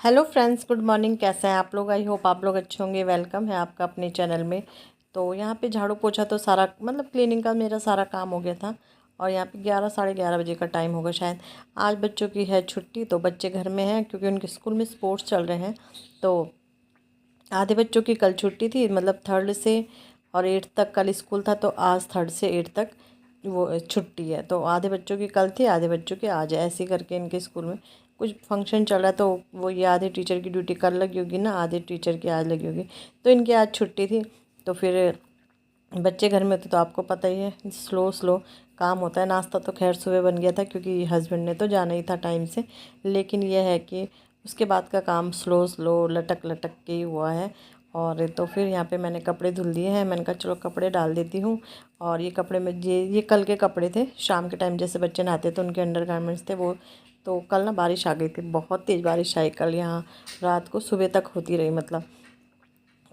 Hello friends, good morning. कैसे हैं आप लोग? आई होप आप लोग अच्छे होंगे। वेलकम है आपका अपने चैनल में। तो यहाँ पे झाड़ू पोछा तो सारा क्लीनिंग का मेरा सारा काम हो गया था। और यहाँ पे 11 साढ़े 11 बजे का टाइम होगा शायद। आज बच्चों की है छुट्टी, तो बच्चे घर में हैं क्योंकि उनके स्कूल में स्पोर्ट्स चल रहे हैं। तो आधे बच्चों की कल छुट्टी थी, मतलब 3rd से और 8th तक कल स्कूल था, तो आज 3rd से 8th तक वो छुट्टी है। तो आधे बच्चों की कल थी, आधे बच्चों की आज है। ऐसे करके इनके स्कूल में कुछ फंक्शन चल रहा है, तो वो ये आधे टीचर की ड्यूटी कल लगी होगी ना, आधे टीचर की आज लगी होगी। तो इनकी आज छुट्टी थी। तो फिर बच्चे घर में थे तो आपको पता ही है, स्लो स्लो काम होता है। नाश्ता तो खैर सुबह बन गया था क्योंकि हस्बैंड ने तो जाना ही था टाइम से। लेकिन यह है कि उसके बाद का काम स्लो स्लो लटक लटक के ही हुआ है। और तो फिर यहाँ पे मैंने कपड़े धुल दिए हैं। मैंने कहा चलो कपड़े डाल देती हूँ। और ये कपड़े में ये कल के कपड़े थे। शाम के टाइम जैसे बच्चे नहाते तो उनके अंडर गारमेंट्स थे वो। तो कल ना बारिश आ गई थी, बहुत तेज़ बारिश आई कल यहाँ। रात को सुबह तक होती रही मतलब।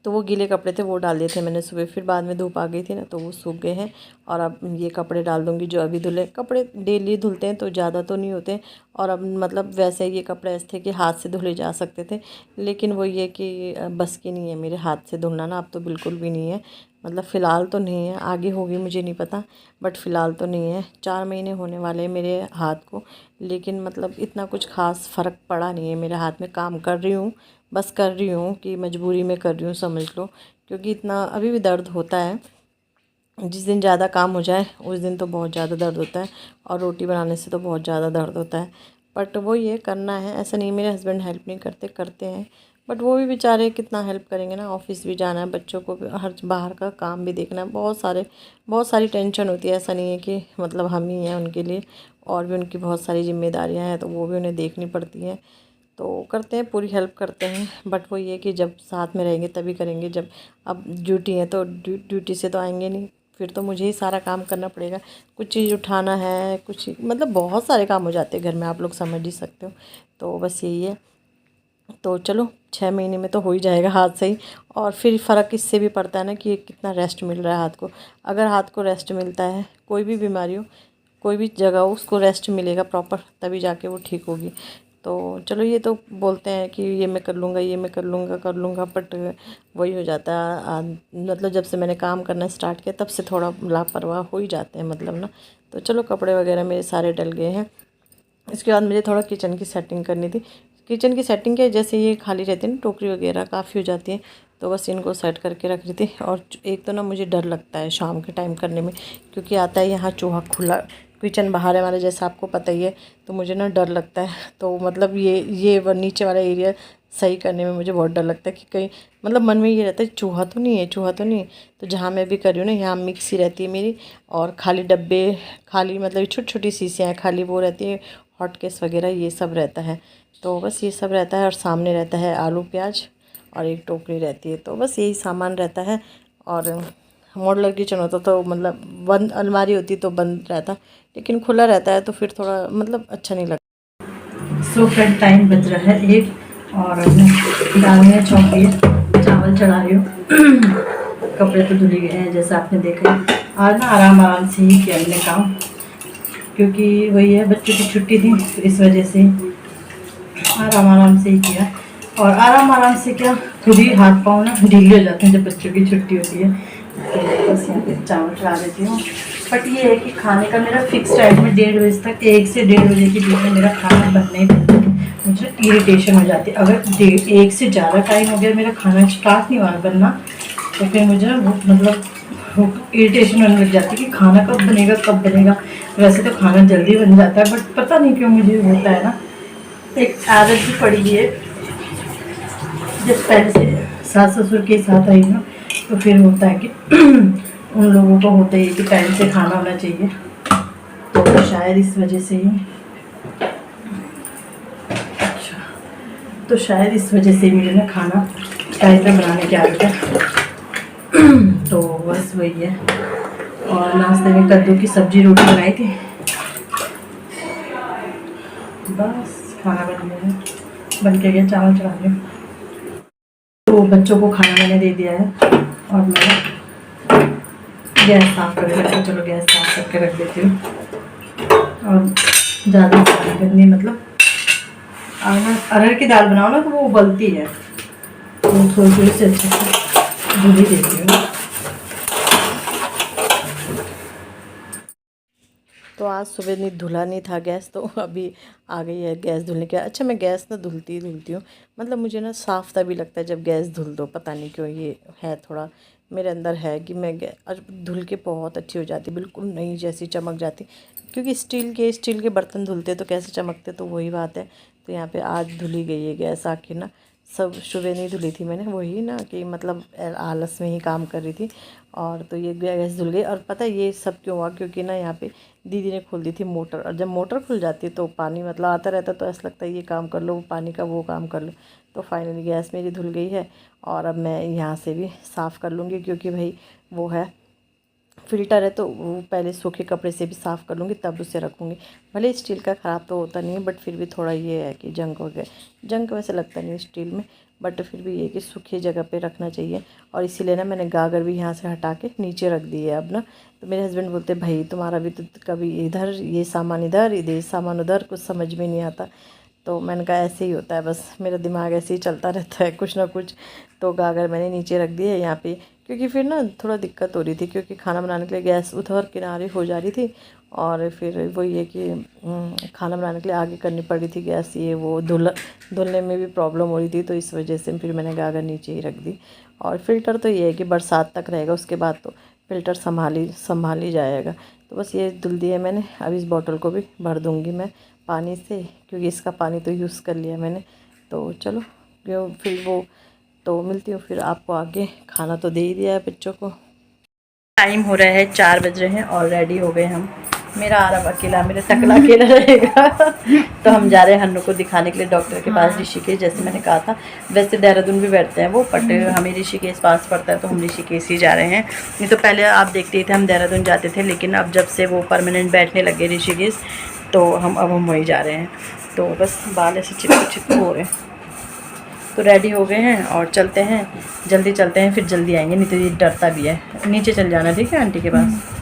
तो वो गीले कपड़े थे वो डाल दिए थे मैंने सुबह। फिर बाद में धूप आ गई थी ना, तो वो सूख गए हैं। और अब ये कपड़े डाल दूँगी जो अभी धुले। कपड़े डेली धुलते हैं तो ज़्यादा तो नहीं होते। और अब वैसे ये कपड़े ऐसे थे कि हाथ से धुले जा सकते थे, लेकिन वो ये कि बस की नहीं है मेरे हाथ से धुलना ना। अब तो बिल्कुल भी नहीं है, मतलब फ़िलहाल तो नहीं है। आगे होगी मुझे नहीं पता, बट फ़िलहाल तो नहीं है। 4 महीने होने वाले हैं मेरे हाथ को, लेकिन मतलब इतना कुछ ख़ास फ़र्क पड़ा नहीं है मेरे हाथ में। काम कर रही हूँ, बस कर रही हूँ कि मजबूरी में कर रही हूँ समझ लो। क्योंकि इतना अभी भी दर्द होता है। जिस दिन ज़्यादा काम हो जाए उस दिन तो बहुत ज़्यादा दर्द होता है। और रोटी बनाने से तो बहुत ज़्यादा दर्द होता है। बट वो ये करना है, ऐसा नहीं मेरे हस्बैंड हेल्प नहीं करते, करते हैं। बट वो भी बेचारे कितना हेल्प करेंगे ना। ऑफिस भी जाना है, बच्चों को भी हर बाहर का काम भी देखना है। बहुत सारी टेंशन होती है। ऐसा नहीं है कि मतलब हम ही हैं उनके लिए, और भी उनकी बहुत सारी जिम्मेदारियाँ हैं, तो वो भी उन्हें देखनी पड़ती हैं। तो करते हैं, पूरी हेल्प करते हैं। बट वो ये कि जब साथ में रहेंगे तभी करेंगे। जब अब ड्यूटी है तो ड्यूटी से तो आएंगे नहीं, फिर तो मुझे ही सारा काम करना पड़ेगा। कुछ चीज़ उठाना है, कुछ मतलब बहुत सारे काम हो जाते हैं घर में, आप लोग समझ ही सकते हो। तो बस यही है। तो चलो 6 महीने में तो हो ही जाएगा हाथ सही। और फिर फ़र्क इससे भी पड़ता है ना कि कितना रेस्ट मिल रहा है हाथ को। अगर हाथ को रेस्ट मिलता है, कोई भी बीमारी हो, कोई भी जगह हो, उसको रेस्ट मिलेगा प्रॉपर, तभी जाके वो ठीक होगी। तो चलो, ये तो बोलते हैं कि ये मैं कर लूँगा, ये मैं कर लूँगा, बट वही हो जाता है। मतलब जब से मैंने काम करना स्टार्ट किया तब से थोड़ा लापरवाह हो ही जाते हैं मतलब ना। तो चलो, कपड़े वगैरह मेरे सारे डल गए हैं। इसके बाद मुझे थोड़ा किचन की सेटिंग करनी थी। किचन की सेटिंग क्या, जैसे ये खाली रहती है ना टोकरी वगैरह काफ़ी हो जाती है, तो बस इनको सेट करके रख रही थी। और एक तो ना मुझे डर लगता है शाम के टाइम करने में, क्योंकि आता है यहाँ चूहा खुला। किचन बाहर है हमारे, जैसा आपको पता ही है। तो मुझे ना डर लगता है। तो मतलब ये नीचे वाला एरिया सही करने में मुझे बहुत डर लगता है कि कहीं मतलब मन में ये रहता है चूहा तो नहीं है, चूहा तो नहीं है। तो जहाँ मैं भी कर रही हूँ ना, यहाँ मिक्सी रहती है मेरी, और खाली डब्बे, खाली मतलब छोटी छोटी शीशियाँ हैं, खाली वो रहती है। हॉट केस वगैरह ये सब रहता है। तो बस ये सब रहता है। और सामने रहता है आलू प्याज, और एक टोकरी रहती है। तो बस यही सामान रहता है। और मॉडलर किचन होता तो मतलब बंद अलमारी होती तो बंद रहता, लेकिन खुला रहता है तो फिर थोड़ा मतलब अच्छा नहीं लगता। सो फ्रेंड, टाइम बज रहा है 1, और दाल में चौकी चावल चढ़ा रही हूँ। कपड़े तो धुल गए हैं जैसा आपने देखा। आज ना आराम आराम से ही किया हमने काम, क्योंकि वही है, बच्चों की छुट्टी थी, तो इस वजह से आराम आराम से ही किया। और आराम आराम से क्या, खुद ही हाथ पाँव ना ढीले हो जाते हैं जब बच्चों की छुट्टी होती है। तो बस यहाँ पे चावल चढ़ा देती हूँ। बट ये है कि खाने का मेरा फिक्स टाइम में 1:30 बजे तक, 1 से 1:30 बजे के बीच में मेरा खाना बनना ही बनता है। मुझे इरिटेशन हो जाती है अगर 1 से ज़्यादा टाइम हो गया मेरा खाना स्टार्ट नहीं हुआ बनना, तो फिर मुझे ना मतलब इरिटेशन होने लग जाती है कि खाना कब बनेगा कब बनेगा। वैसे तो खाना जल्दी बन जाता है, बट पता नहीं क्यों मुझे होता है ना, एक आदत भी पड़ी है। जब पहले से सास ससुर के साथ रही ना, तो फिर होता है कि उन लोगों को होता है कि टाइम से खाना होना चाहिए। तो शायद इस वजह से ही, अच्छा, तो शायद इस वजह से मुझे ना खाना टाइम पे बनाने की आदत है। तो बस वही है। और नाश्ते में कद्दू की सब्जी रोटी बनाई थी। बस खाना बन गया है, बन के गया, चावल चढ़ा रही हूँ। तो बच्चों को खाना मैंने दे दिया है, और मैं गैस साफ़ कर रही हूँ। चलो गैस साफ़ करके रख देती हूँ। और ज़्यादा साफ़ करनी, मतलब अरहर की दाल बनाओ ना तो वो उबलती है, तो थोड़ी थोड़ी से अच्छे से धुली देती हूँ। तो आज सुबह नहीं धुला नहीं था गैस, तो अभी आ गई है गैस धुलने के। अच्छा, मैं गैस ना धुलती ही धुलती हूँ, मतलब मुझे ना साफ तभी लगता है जब गैस धुल दो। पता नहीं क्यों, ये है थोड़ा मेरे अंदर है कि मैं गैस धुल के बहुत अच्छी हो जाती, बिल्कुल नई जैसी चमक जाती। क्योंकि स्टील के बर्तन धुलते तो कैसे चमकते, तो वही बात है। तो यहाँ पे आज धुली गई है गैस आके ना। सब सुबह नहीं धुली थी मैंने, वही ना कि मतलब आलस में ही काम कर रही थी, और तो ये गैस धुल गई। और पता है ये सब क्यों हुआ, क्योंकि ना यहाँ पे दीदी ने खोल दी थी मोटर, और जब मोटर खुल जाती है तो पानी मतलब आता रहता, तो ऐसा लगता है ये काम कर लो, वो पानी का वो काम कर लो। तो फाइनली गैस मेरी धुल गई है, और अब मैं यहाँ से भी साफ़ कर लूँगी, क्योंकि भाई वो है फ़िल्टर है, तो वो पहले सूखे कपड़े से भी साफ़ कर लूँगी, तब उसे रखूँगी। भले स्टील का ख़राब तो होता नहीं है, बट फिर भी थोड़ा ये है कि जंग हो गया। जंग वैसे लगता नहीं है स्टील में, बट फिर भी ये कि सूखी जगह पे रखना चाहिए। और इसीलिए ना मैंने गागर भी यहाँ से हटा के नीचे रख दी है अब ना। तो मेरे हस्बैंड बोलते भाई तुम्हारा भी तो कभी इधर ये सामान इधर, ये सामान उधर, कुछ समझ में नहीं आता। तो मैंने कहा ऐसे ही होता है, बस मेरा दिमाग ऐसे ही चलता रहता है कुछ ना कुछ। तो गागर मैंने नीचे रख दी है यहाँ पे, क्योंकि फिर ना थोड़ा दिक्कत हो रही थी, क्योंकि खाना बनाने के लिए गैस उधर किनारे हो जा रही थी, और फिर वही है कि खाना बनाने के लिए आगे करनी पड़ रही थी गैस, ये वो धुलने में भी प्रॉब्लम हो रही थी। तो इस वजह से फिर मैंने गागर नीचे ही रख दी। और फ़िल्टर तो ये है कि बरसात तक रहेगा, उसके बाद तो फ़िल्टर संभाल ही जाएगा। तो बस ये धुल दिया मैंने। अब इस बॉटल को भी भर दूँगी मैं पानी से, क्योंकि इसका पानी तो यूज़ कर लिया मैंने। तो चलो क्यों फिर वो, तो मिलती हूँ फिर आपको आगे। खाना तो दे ही दिया है बच्चों को। टाइम हो रहा है 4 बज रहे हैं और रेडी हो गए हम। मेरा आरब अकेला, मेरा टकला अकेला रहेगा। तो हम जा रहे हैं हन्नू को दिखाने के लिए डॉक्टर के पास, ऋषिकेश, जैसे मैंने कहा था। वैसे देहरादून भी बैठते हैं वो, बट हमें ऋषिकेश पास पड़ता है, तो हम ऋषिकेश ही जा रहे हैं। नहीं तो पहले आप देखते थे हम देहरादून जाते थे, लेकिन अब जब से वो परमानेंट बैठने लगे ऋषिकेश, तो अब हम वहीं जा रहे हैं। तो बस बाल ऐसे चिपकू हो रहे हैं। तो रेडी हो गए हैं और चलते हैं, जल्दी चलते हैं, फिर जल्दी आएंगे, नहीं तो ये डरता भी है। नीचे चल जाना, ठीक है आंटी के पास।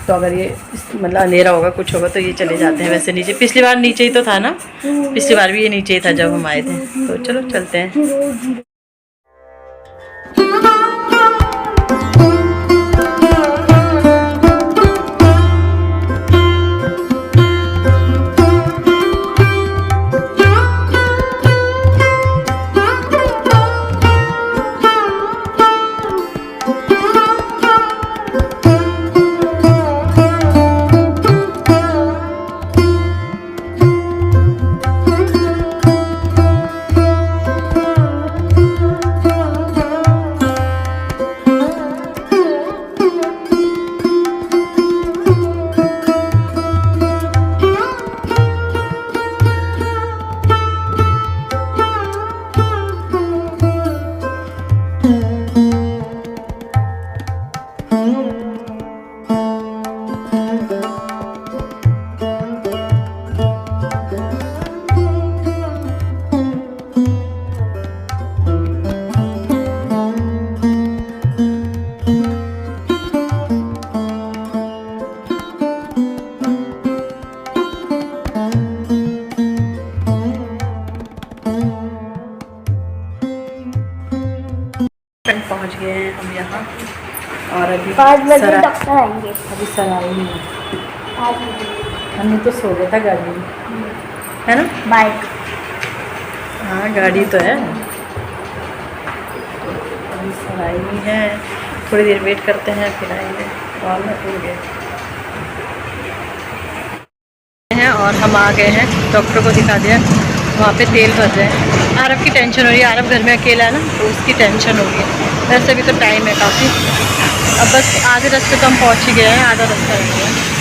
तो अगर ये मतलब अंधेरा होगा कुछ होगा तो ये चले जाते हैं वैसे नीचे। पिछली बार नीचे ही तो था ना, पिछली बार भी ये नीचे ही था जब हम आए थे। तो चलो चलते हैं। पहुंच गए हैं हम यहाँ, और अभी 5 बजे डॉक्टर आएंगे। अभी सर आए नहीं, हमने तो सो गया था गाड़ी में, है ना बाइक। हाँ गाड़ी तो है। अभी सर आए नहीं है, थोड़ी देर वेट करते हैं फिर आएंगे। और मैं भूल गए हैं, और हम आ गए हैं, डॉक्टर को दिखा दिया। वहाँ पे तेल भर रहे हैं। आरब की टेंशन हो रही है, आरब घर में अकेला है ना, तो उसकी टेंशन हो रही है। वैसे भी तो टाइम है काफ़ी, अब बस आधे रास्ते तो हम पहुँच ही गए हैं, आधा रास्ता रह गया।